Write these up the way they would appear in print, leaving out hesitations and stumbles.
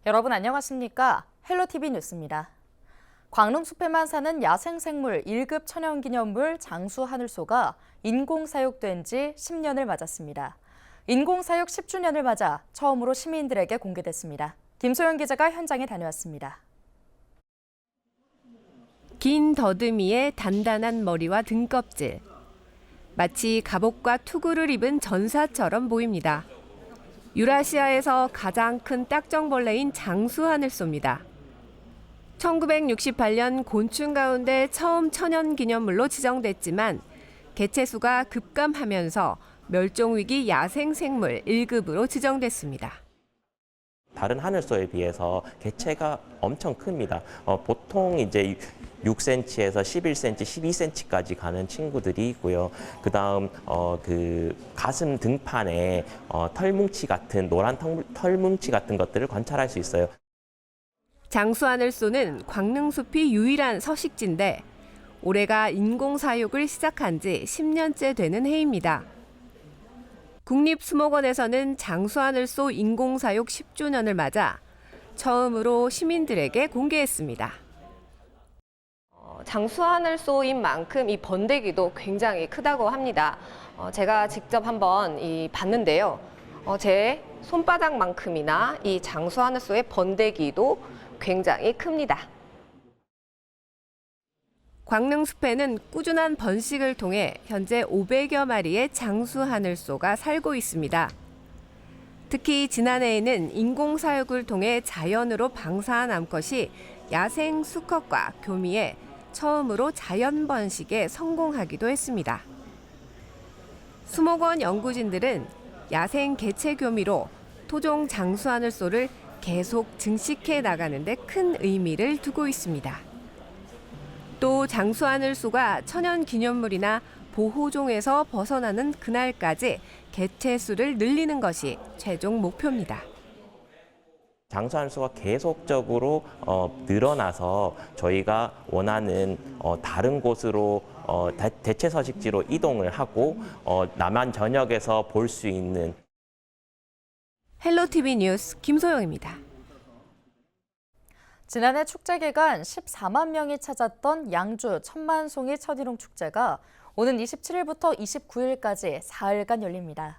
여러분 안녕하십니까? 헬로티비 뉴스입니다. 광릉 숲에만 사는 야생생물 1급 천연기념물 장수하늘소가 인공사육된 지 10년을 맞았습니다. 인공사육 10주년을 맞아 처음으로 시민들에게 공개됐습니다. 김소영 기자가 현장에 다녀왔습니다. 긴 더듬이에 단단한 머리와 등껍질. 마치 갑옷과 투구를 입은 전사처럼 보입니다. 유라시아에서 가장 큰 딱정벌레인 장수하늘소입니다. 1968년 곤충 가운데 처음 천연기념물로 지정됐지만 개체수가 급감하면서 멸종위기 야생생물 1급으로 지정됐습니다. 다른 하늘소에 비해서 개체가 엄청 큽니다. 보통 이제 6cm에서 11cm, 12cm까지 가는 친구들이 있고요. 그다음 그 가슴 등판에 털뭉치 같은 노란 털뭉치 같은 것들을 관찰할 수 있어요. 장수하늘소는 광릉숲이 유일한 서식지인데 올해가 인공사육을 시작한 지 10년째 되는 해입니다. 국립수목원에서는 장수하늘소 인공사육 10주년을 맞아 처음으로 시민들에게 공개했습니다. 장수하늘소인 만큼 이 번데기도 굉장히 크다고 합니다. 제가 직접 한번 봤는데요. 제 손바닥만큼이나 이 장수하늘소의 번데기도 굉장히 큽니다. 광릉숲에는 꾸준한 번식을 통해 현재 500여 마리의 장수하늘소가 살고 있습니다. 특히 지난해에는 인공사육을 통해 자연으로 방사한 암컷이 야생 수컷과 교미해 처음으로 자연 번식에 성공하기도 했습니다. 수목원 연구진들은 야생 개체 교미로 토종 장수하늘소를 계속 증식해 나가는 데 큰 의미를 두고 있습니다. 또 장수하늘소가 천연기념물이나 보호종에서 벗어나는 그날까지 개체 수를 늘리는 것이 최종 목표입니다. 장수하늘소가 계속적으로 늘어나서 저희가 원하는 다른 곳으로 대체 서식지로 이동을 하고 남한 전역에서 볼 수 있는 헬로티비 뉴스 김소영입니다. 지난해 축제 기간 14만 명이 찾았던 양주 천만송이 천일홍 축제가 오는 27일부터 29일까지 4일간 열립니다.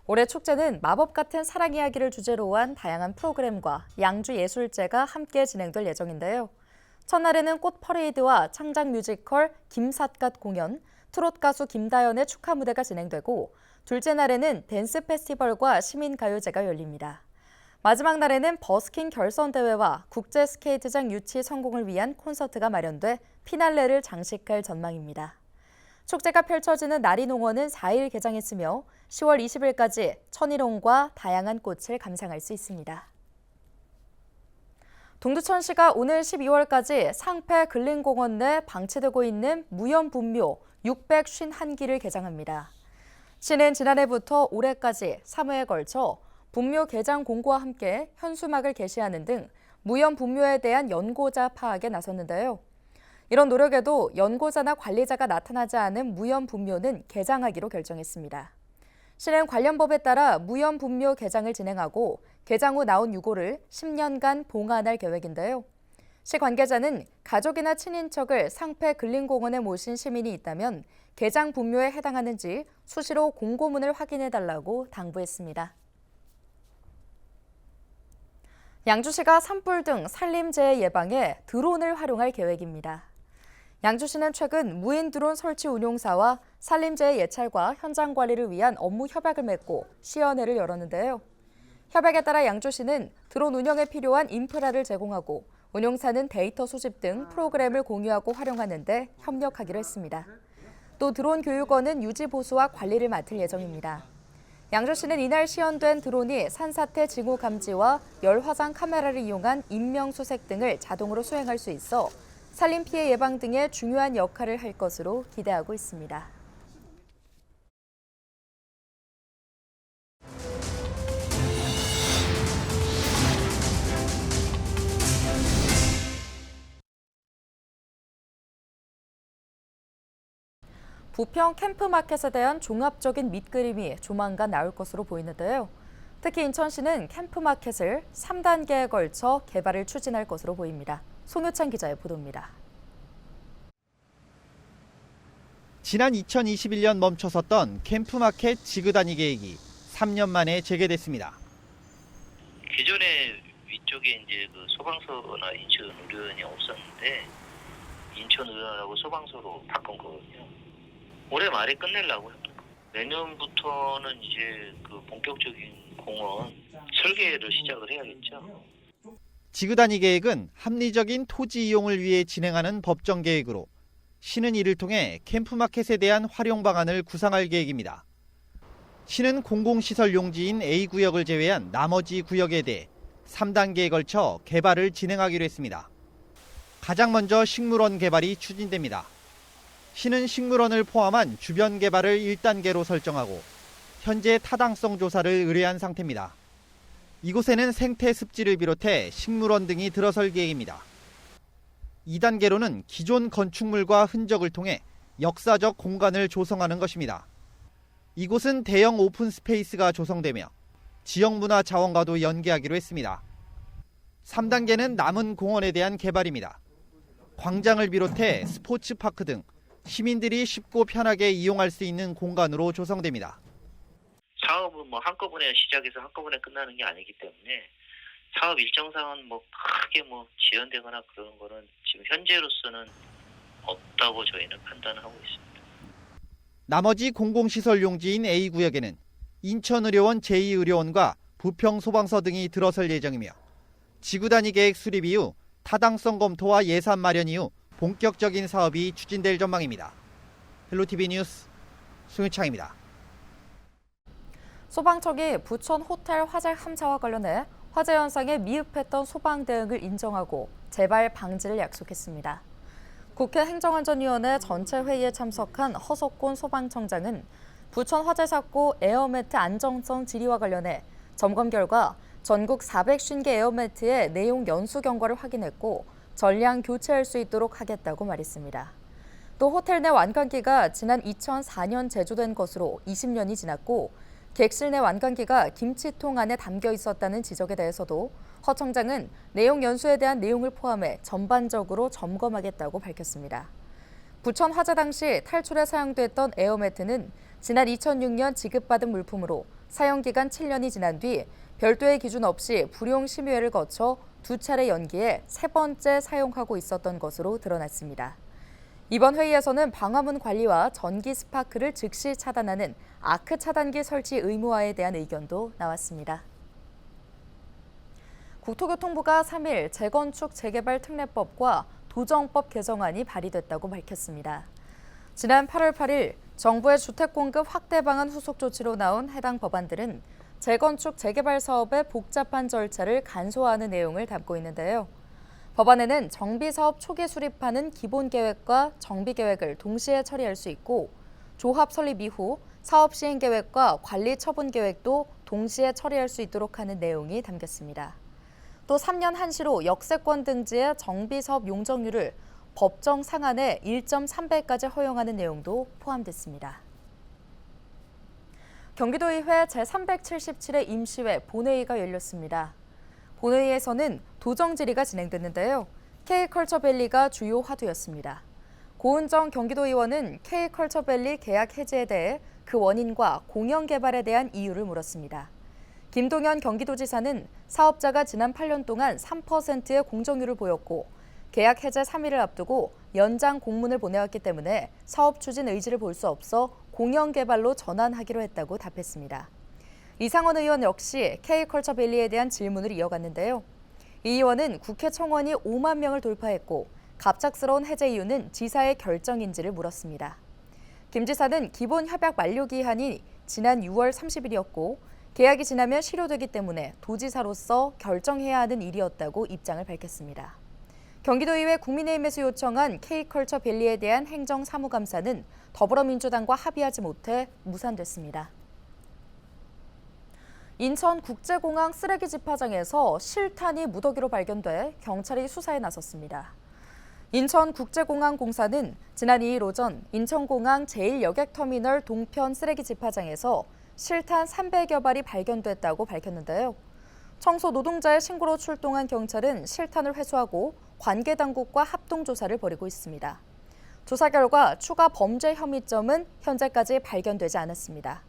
올해 축제는 마법 같은 사랑 이야기를 주제로 한 다양한 프로그램과 양주 예술제가 함께 진행될 예정인데요. 첫날에는 꽃 퍼레이드와 창작 뮤지컬 김삿갓 공연, 트롯 가수 김다연의 축하 무대가 진행되고 둘째 날에는 댄스 페스티벌과 시민가요제가 열립니다. 마지막 날에는 버스킹 결선대회와 국제 스케이트장 유치 성공을 위한 콘서트가 마련돼 피날레를 장식할 전망입니다. 축제가 펼쳐지는 나리농원은 4일 개장했으며 10월 20일까지 천일홍과 다양한 꽃을 감상할 수 있습니다. 동두천시가 오늘 12월까지 상패 근린공원 내 방치되고 있는 무연분묘 651기를 개장합니다. 시는 지난해부터 올해까지 3회에 걸쳐 분묘 개장 공고와 함께 현수막을 게시하는 등 무연분묘에 대한 연고자 파악에 나섰는데요. 이런 노력에도 연고자나 관리자가 나타나지 않은 무연분묘는 개장하기로 결정했습니다. 시는 관련 법에 따라 무연분묘 개장을 진행하고 개장 후 나온 유고를 10년간 봉안할 계획인데요. 시 관계자는 가족이나 친인척을 상패 근린공원에 모신 시민이 있다면 개장 분묘에 해당하는지 수시로 공고문을 확인해달라고 당부했습니다. 양주시가 산불 등 산림재해 예방에 드론을 활용할 계획입니다. 양주시는 최근 무인 드론 설치 운용사와 산림재해 예찰과 현장 관리를 위한 업무 협약을 맺고 시연회를 열었는데요. 협약에 따라 양주시는 드론 운영에 필요한 인프라를 제공하고 운용사는 데이터 수집 등 프로그램을 공유하고 활용하는 데 협력하기로 했습니다. 또 드론 교육원은 유지 보수와 관리를 맡을 예정입니다. 양주시는 이날 시연된 드론이 산사태 징후 감지와 열화상 카메라를 이용한 인명 수색 등을 자동으로 수행할 수 있어 산림 피해 예방 등에 중요한 역할을 할 것으로 기대하고 있습니다. 부평 캠프마켓에 대한 종합적인 밑그림이 조만간 나올 것으로 보이는데요. 특히 인천시는 캠프마켓을 3단계에 걸쳐 개발을 추진할 것으로 보입니다. 송효찬 기자의 보도입니다. 지난 2021년 멈춰섰던 캠프마켓 지그다니 계획이 3년 만에 재개됐습니다. 기존에 위쪽에 이제 그 소방서나 인천 의료원이 없었는데 인천 의료원하고 소방서로 바꾼 거거든요. 올해 말에 끝내려고 합니다. 내년부터는 이제 그 본격적인 공원 설계를 시작을 해야겠죠. 지그다니 계획은 합리적인 토지 이용을 위해 진행하는 법정 계획으로 시는 이를 통해 캠프마켓에 대한 활용 방안을 구상할 계획입니다. 시는 공공시설 용지인 A구역을 제외한 나머지 구역에 대해 3단계에 걸쳐 개발을 진행하기로 했습니다. 가장 먼저 식물원 개발이 추진됩니다. 시는 식물원을 포함한 주변 개발을 1단계로 설정하고 현재 타당성 조사를 의뢰한 상태입니다. 이곳에는 생태 습지를 비롯해 식물원 등이 들어설 계획입니다. 2단계로는 기존 건축물과 흔적을 통해 역사적 공간을 조성하는 것입니다. 이곳은 대형 오픈 스페이스가 조성되며 지역문화 자원과도 연계하기로 했습니다. 3단계는 남은 공원에 대한 개발입니다. 광장을 비롯해 스포츠파크 등 시민들이 쉽고 편하게 이용할 수 있는 공간으로 조성됩니다. 사업은 뭐 한꺼번에 시작해서 한꺼번에 끝나는 게 아니기 때문에 사업 일정상은 뭐 크게 뭐 지연되거나 그런 거는 지금 현재로서는 없다고 저희는 판단을 하고 있습니다. 나머지 공공시설 용지인 A구역에는 인천의료원 제2의료원과 부평소방서 등이 들어설 예정이며 지구단위 계획 수립 이후 타당성 검토와 예산 마련 이후 본격적인 사업이 추진될 전망입니다. 헬로티비 뉴스 송유창입니다. 소방청이 부천 호텔 화재 함사와 관련해 화재 현상에 미흡했던 소방 대응을 인정하고 재발 방지를 약속했습니다. 국회 행정안전위원회 전체 회의에 참석한 허석곤 소방청장은 부천 화재 사고 에어매트 안정성 질의와 관련해 점검 결과 전국 450개 에어매트의 내용 연수 경과를 확인했고 전량 교체할 수 있도록 하겠다고 말했습니다. 또 호텔 내 완강기가 지난 2004년 제조된 것으로 20년이 지났고 객실 내 완강기가 김치통 안에 담겨 있었다는 지적에 대해서도 허 청장은 내용 연수에 대한 내용을 포함해 전반적으로 점검하겠다고 밝혔습니다. 부천 화재 당시 탈출에 사용됐던 에어매트는 지난 2006년 지급받은 물품으로 사용기간 7년이 지난 뒤 별도의 기준 없이 불용 심의회를 거쳐 2차례 연기해 3번째 사용하고 있었던 것으로 드러났습니다. 이번 회의에서는 방화문 관리와 전기 스파크를 즉시 차단하는 아크 차단기 설치 의무화에 대한 의견도 나왔습니다. 국토교통부가 3일 재건축 재개발 특례법과 도정법 개정안이 발의됐다고 밝혔습니다. 지난 8월 8일 정부의 주택 공급 확대 방안 후속 조치로 나온 해당 법안들은 재건축 재개발 사업의 복잡한 절차를 간소화하는 내용을 담고 있는데요. 법안에는 정비사업 초기 수립하는 기본계획과 정비계획을 동시에 처리할 수 있고 조합 설립 이후 사업 시행계획과 관리 처분 계획도 동시에 처리할 수 있도록 하는 내용이 담겼습니다. 또 3년 한시로 역세권 등지의 정비사업 용적률을 법정 상한의 1.3배까지 허용하는 내용도 포함됐습니다. 경기도의회 제377회 임시회 본회의가 열렸습니다. 본회의에서는 도정 질의가 진행됐는데요. K컬처밸리가 주요 화두였습니다. 고은정 경기도의원은 K컬처밸리 계약 해지에 대해 그 원인과 공영 개발에 대한 이유를 물었습니다. 김동연 경기도지사는 사업자가 지난 8년 동안 3%의 공정률을 보였고 계약 해제 3일을 앞두고 연장 공문을 보내왔기 때문에 사업 추진 의지를 볼 수 없어 공영 개발로 전환하기로 했다고 답했습니다. 이상원 의원 역시 K컬처밸리에 대한 질문을 이어갔는데요. 이 의원은 국회 청원이 5만 명을 돌파했고 갑작스러운 해제 이유는 지사의 결정인지를 물었습니다. 김 지사는 기본 협약 만료 기한이 지난 6월 30일이었고 계약이 지나면 실효되기 때문에 도지사로서 결정해야 하는 일이었다고 입장을 밝혔습니다. 경기도의회 국민의힘에서 요청한 K컬처밸리에 대한 행정사무감사는 더불어민주당과 합의하지 못해 무산됐습니다. 인천국제공항 쓰레기 집화장에서 실탄이 무더기로 발견돼 경찰이 수사에 나섰습니다. 인천국제공항공사는 지난 2일 오전 인천공항 제1여객터미널 동편 쓰레기 집화장에서 실탄 300여 발이 발견됐다고 밝혔는데요. 청소 노동자의 신고로 출동한 경찰은 실탄을 회수하고 관계 당국과 합동 조사를 벌이고 있습니다. 조사 결과 추가 범죄 혐의점은 현재까지 발견되지 않았습니다.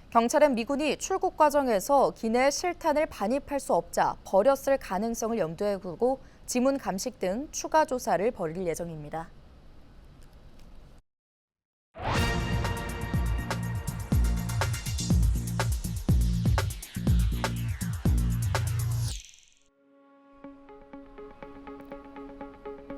경찰은 미군이 출국 과정에서 기내에 실탄을 반입할 수 없자 버렸을 가능성을 염두에 두고 지문 감식 등 추가 조사를 벌일 예정입니다.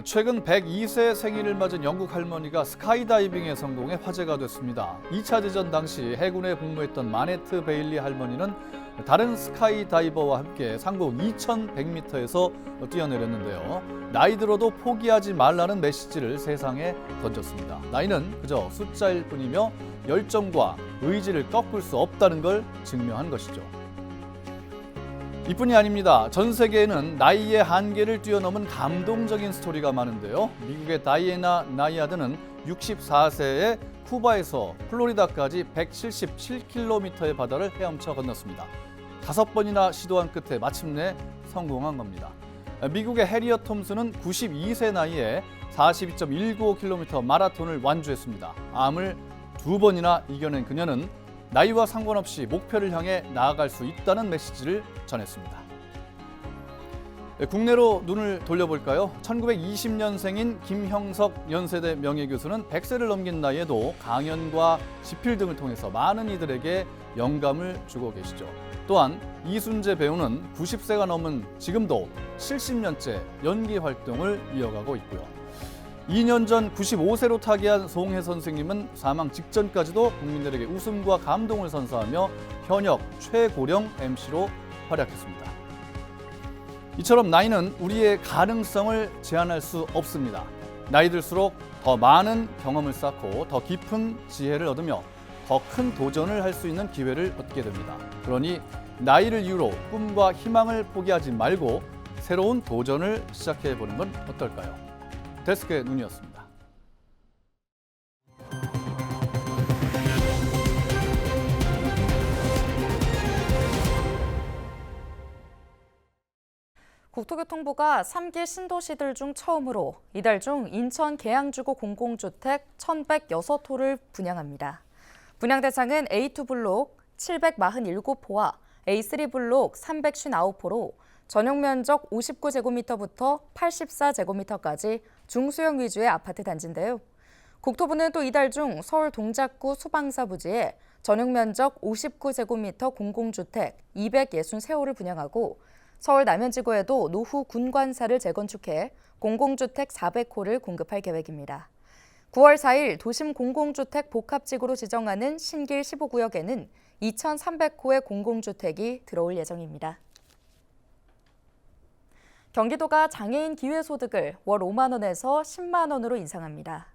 최근 102세 생일을 맞은 영국 할머니가 스카이다이빙에 성공해 화제가 됐습니다. 2차 대전 당시 해군에 복무했던 마네트 베일리 할머니는 다른 스카이다이버와 함께 상공 2100m에서 뛰어내렸는데요. 나이 들어도 포기하지 말라는 메시지를 세상에 던졌습니다. 나이는 그저 숫자일 뿐이며 열정과 의지를 꺾을 수 없다는 걸 증명한 것이죠. 이뿐이 아닙니다. 전 세계에는 나이의 한계를 뛰어넘은 감동적인 스토리가 많은데요. 미국의 다이애나 나이아드는 64세에 쿠바에서 플로리다까지 177km의 바다를 헤엄쳐 건넜습니다. 5번이나 시도한 끝에 마침내 성공한 겁니다. 미국의 해리엇 톰슨은 92세 나이에 42.195km 마라톤을 완주했습니다. 암을 2번이나 이겨낸 그녀는 나이와 상관없이 목표를 향해 나아갈 수 있다는 메시지를 전했습니다. 국내로 눈을 돌려볼까요? 1920년생인 김형석 연세대 명예교수는 100세를 넘긴 나이에도 강연과 집필 등을 통해서 많은 이들에게 영감을 주고 계시죠. 또한 이순재 배우는 90세가 넘은 지금도 70년째 연기 활동을 이어가고 있고요. 2년 전 95세로 타계한 송혜 선생님은 사망 직전까지도 국민들에게 웃음과 감동을 선사하며 현역 최고령 MC로 활약했습니다. 이처럼 나이는 우리의 가능성을 제한할 수 없습니다. 나이 들수록 더 많은 경험을 쌓고 더 깊은 지혜를 얻으며 더 큰 도전을 할 수 있는 기회를 얻게 됩니다. 그러니 나이를 이유로 꿈과 희망을 포기하지 말고 새로운 도전을 시작해보는 건 어떨까요? 데스크의 눈이었습니다. 국토교통부가 3기 신도시들 중 처음으로 이달 중 인천 계양주거 공공주택 1,106호를 분양합니다. 분양 대상은 A2 블록 747호와 A3 블록 359호로 전용 면적 59제곱미터부터 84제곱미터까지 중소형 위주의 아파트 단지인데요. 국토부는 또 이달 중 서울 동작구 수방사 부지에 전용 면적 59제곱미터 공공주택 263호를 분양하고 서울 남현지구에도 노후 군관사를 재건축해 공공주택 400호를 공급할 계획입니다. 9월 4일 도심 공공주택 복합지구로 지정하는 신길 15구역에는 2,300호의 공공주택이 들어올 예정입니다. 경기도가 장애인 기회소득을 월 5만 원에서 10만 원으로 인상합니다.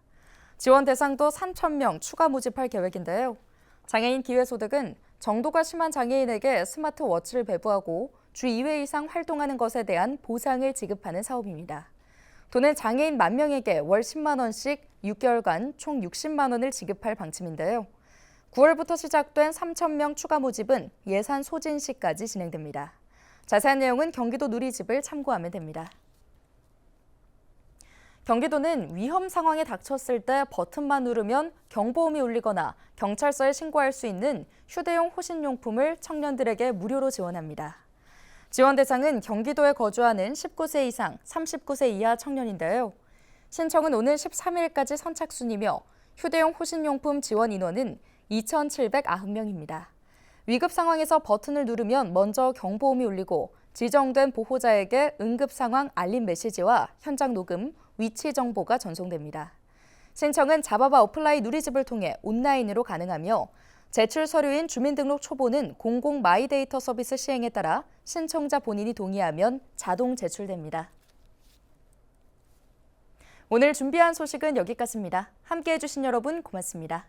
지원 대상도 3,000명 추가 모집할 계획인데요. 장애인 기회소득은 정도가 심한 장애인에게 스마트워치를 배부하고 주 2회 이상 활동하는 것에 대한 보상을 지급하는 사업입니다. 도는 장애인 10,000명에게 월 10만 원씩 6개월간 총 60만 원을 지급할 방침인데요. 9월부터 시작된 3,000명 추가 모집은 예산 소진 시까지 진행됩니다. 자세한 내용은 경기도 누리집을 참고하면 됩니다. 경기도는 위험 상황에 닥쳤을 때 버튼만 누르면 경보음이 울리거나 경찰서에 신고할 수 있는 휴대용 호신용품을 청년들에게 무료로 지원합니다. 지원 대상은 경기도에 거주하는 19세 이상 39세 이하 청년인데요. 신청은 오늘 13일까지 선착순이며 휴대용 호신용품 지원 인원은 2,790명입니다. 위급 상황에서 버튼을 누르면 먼저 경보음이 울리고 지정된 보호자에게 응급 상황 알림 메시지와 현장 녹음, 위치 정보가 전송됩니다. 신청은 자바바 어플라이 누리집을 통해 온라인으로 가능하며 제출 서류인 주민등록 초보는 공공 마이데이터 서비스 시행에 따라 신청자 본인이 동의하면 자동 제출됩니다. 오늘 준비한 소식은 여기까지입니다. 함께해 주신 여러분 고맙습니다.